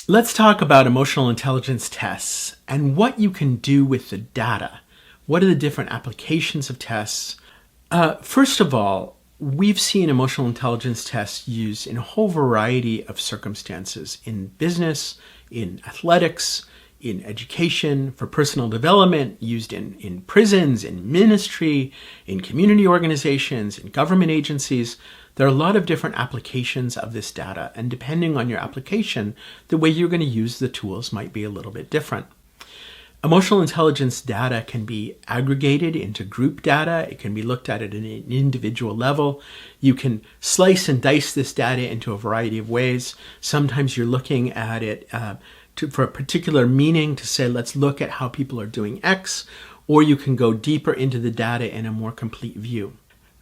Let's talk about emotional intelligence tests and what you can do with the data. What are the different applications of tests? First of all, we've seen emotional intelligence tests used in a whole variety of circumstances in business, in athletics, in education, for personal development, used in prisons, in ministry, in community organizations, in government agencies. There are a lot of different applications of this data, and depending on your application, the way you're going to use the tools might be a little bit different. Emotional intelligence data can be aggregated into group data. It can be looked at an individual level. You can slice and dice this data into a variety of ways. Sometimes you're looking at it for a particular meaning, to say, let's look at how people are doing X, or you can go deeper into the data in a more complete view.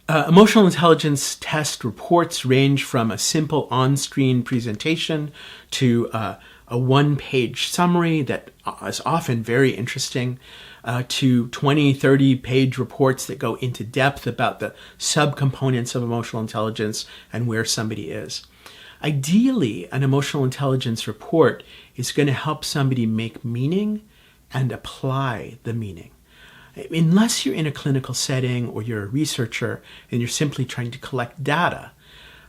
Emotional intelligence test reports range from a simple on-screen presentation to a one-page summary that is often very interesting, to 20, 30-page reports that go into depth about the subcomponents of emotional intelligence and where somebody is. Ideally, an emotional intelligence report is going to help somebody make meaning and apply the meaning. Unless you're in a clinical setting or you're a researcher and you're simply trying to collect data,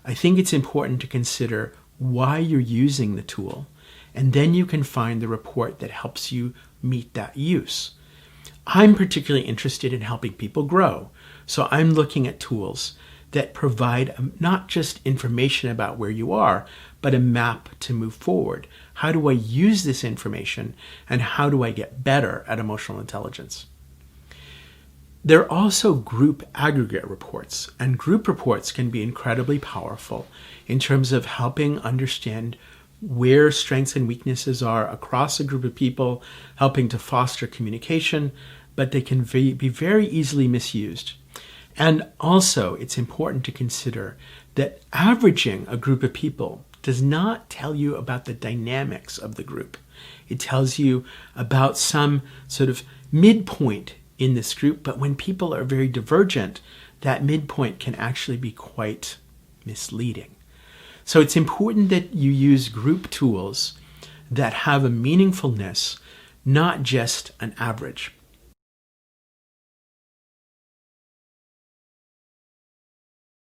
I think it's important to consider why you're using the tool, and then you can find the report that helps you meet that use. I'm particularly interested in helping people grow, so I'm looking at tools that provide not just information about where you are, but a map to move forward. How do I use this information, and how do I get better at emotional intelligence? There are also group aggregate reports, and group reports can be incredibly powerful in terms of helping understand where strengths and weaknesses are across a group of people, helping to foster communication, but they can be very easily misused. And also, it's important to consider that averaging a group of people does not tell you about the dynamics of the group. It tells you about some sort of midpoint in this group, but when people are very divergent, that midpoint can actually be quite misleading. So it's important that you use group tools that have a meaningfulness, not just an average.